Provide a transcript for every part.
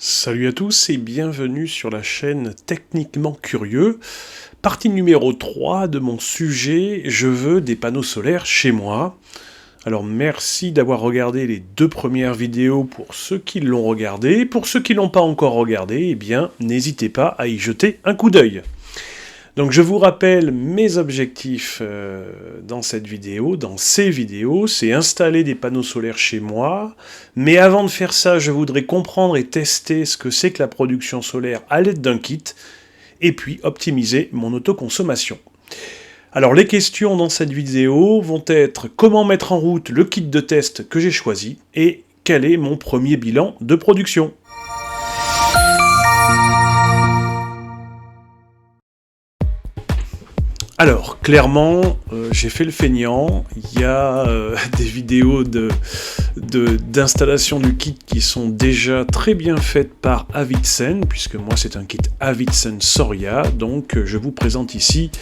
Salut à tous et bienvenue sur la chaîne Techniquement Curieux. Partie numéro 3 de mon sujet, je veux des panneaux solaires chez moi. Alors merci d'avoir regardé les 2 premières vidéos pour ceux qui l'ont regardé. Pour ceux qui ne l'ont pas encore regardé, eh bien n'hésitez pas à y jeter un coup d'œil. Donc je vous rappelle mes objectifs dans cette vidéo, dans ces vidéos, c'est installer des panneaux solaires chez moi, mais avant de faire ça, je voudrais comprendre et tester ce que c'est que la production solaire à l'aide d'un kit, et puis optimiser mon autoconsommation. Alors les questions dans cette vidéo vont être comment mettre en route le kit de test que j'ai choisi, et quel est mon premier bilan de production. Alors, clairement, j'ai fait le feignant, il y a des vidéos d'installation du kit qui sont déjà très bien faites par Avidsen, puisque moi c'est un kit Avidsen Soria, donc je vous présente ici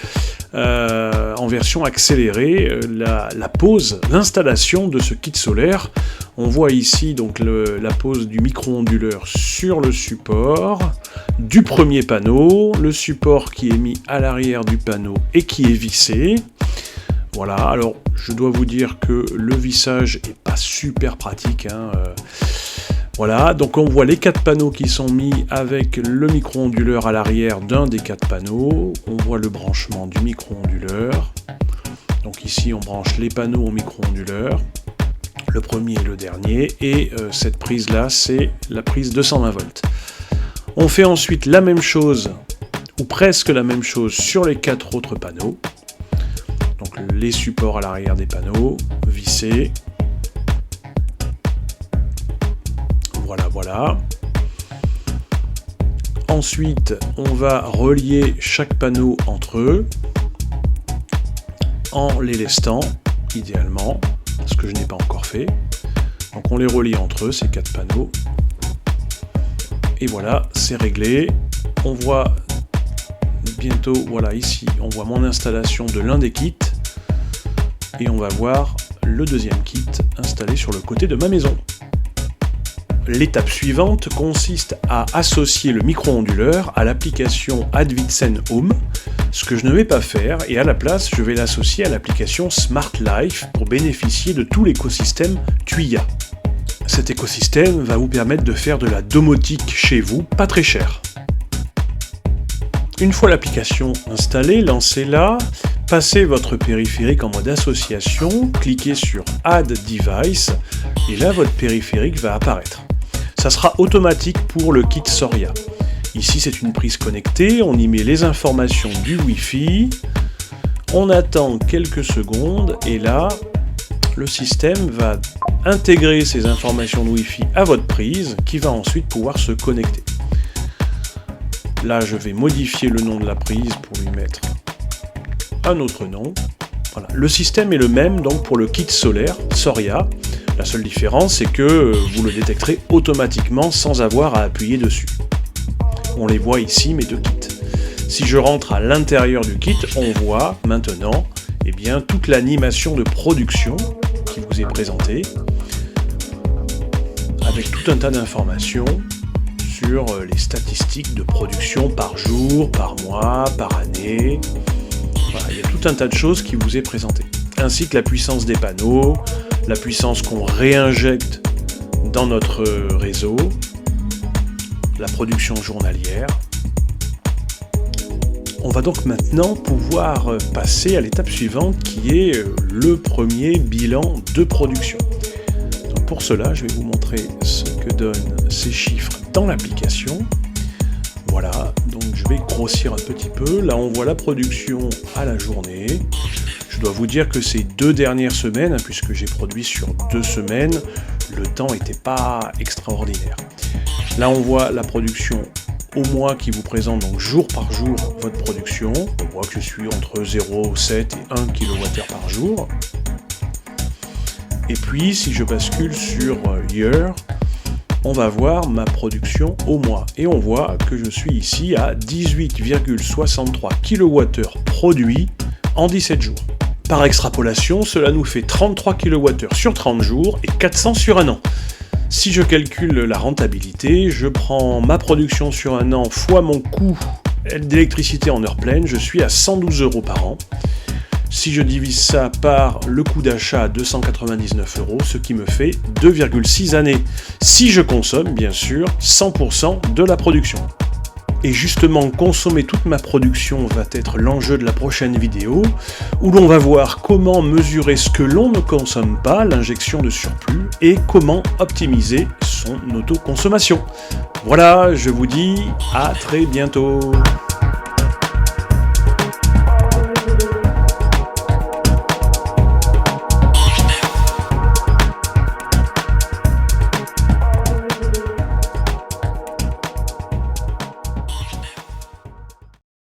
en version accélérée la pose, l'installation de ce kit solaire. On voit ici donc la pose du micro-onduleur sur le support du premier panneau, le support qui est mis à l'arrière du panneau et qui est vissé. Voilà, alors je dois vous dire que le vissage est pas super pratique, Voilà, donc on voit les 4 panneaux qui sont mis avec le micro-onduleur à l'arrière d'un des 4 panneaux. On voit le branchement du micro-onduleur. Donc ici on branche les panneaux au micro-onduleur, le premier et le dernier, et cette prise là c'est la prise 220 volts. On fait ensuite la même chose, ou presque la même chose, sur les 4 autres panneaux. Donc les supports à l'arrière des panneaux, vissés. Voilà. Ensuite, on va relier chaque panneau entre eux, en les lestant, idéalement, ce que je n'ai pas encore fait. Donc on les relie entre eux, ces 4 panneaux. Et voilà, c'est réglé. On voit bientôt, voilà, ici, on voit mon installation de l'un des kits. Et on va voir le deuxième kit installé sur le côté de ma maison. L'étape suivante consiste à associer le micro-onduleur à l'application Avidsen Home, ce que je ne vais pas faire, et à la place, je vais l'associer à l'application Smart Life pour bénéficier de tout l'écosystème Tuya. Cet écosystème va vous permettre de faire de la domotique chez vous, pas très cher. Une fois l'application installée, lancez-la, passez votre périphérique en mode association, cliquez sur Add Device, et là votre périphérique va apparaître. Ça sera automatique pour le kit Soria. Ici c'est une prise connectée, on y met les informations du Wi-Fi, on attend quelques secondes, et là, le système va intégrer ces informations de Wi-Fi à votre prise, qui va ensuite pouvoir se connecter. Là, je vais modifier le nom de la prise pour lui mettre un autre nom. Voilà. Le système est le même donc pour le kit solaire Soria. La seule différence, c'est que vous le détecterez automatiquement sans avoir à appuyer dessus. On les voit ici, mes 2 kits. Si je rentre à l'intérieur du kit, on voit maintenant toute l'animation de production qui vous est présentée, avec tout un tas d'informations sur les statistiques de production par jour, par mois, par année. Voilà, il y a tout un tas de choses qui vous est présentées. Ainsi que la puissance des panneaux, la puissance qu'on réinjecte dans notre réseau, la production journalière. On va donc maintenant pouvoir passer à l'étape suivante qui est le premier bilan de production. Donc pour cela, je vais vous montrer ce que donnent ces chiffres dans l'application. Voilà, donc je vais grossir un petit peu. Là, on voit la production à la journée. Je dois vous dire que ces 2 dernières semaines, puisque j'ai produit sur 2 semaines, le temps n'était pas extraordinaire. Là, on voit la production au mois qui vous présente donc jour par jour votre production. On voit que je suis entre 0,7 et 1 kWh par jour. Et puis, si je bascule sur Year, on va voir ma production au mois. Et on voit que je suis ici à 18,63 kWh produits en 17 jours. Par extrapolation, cela nous fait 33 kWh sur 30 jours et 400 sur un an. Si je calcule la rentabilité, je prends ma production sur un an fois mon coût d'électricité en heure pleine, je suis à 112 € par an. Si je divise ça par le coût d'achat à 299 €, ce qui me fait 2,6 années. Si je consomme, bien sûr, 100% de la production. Et justement, consommer toute ma production va être l'enjeu de la prochaine vidéo, où l'on va voir comment mesurer ce que l'on ne consomme pas, l'injection de surplus, et comment optimiser son autoconsommation. Voilà, je vous dis à très bientôt.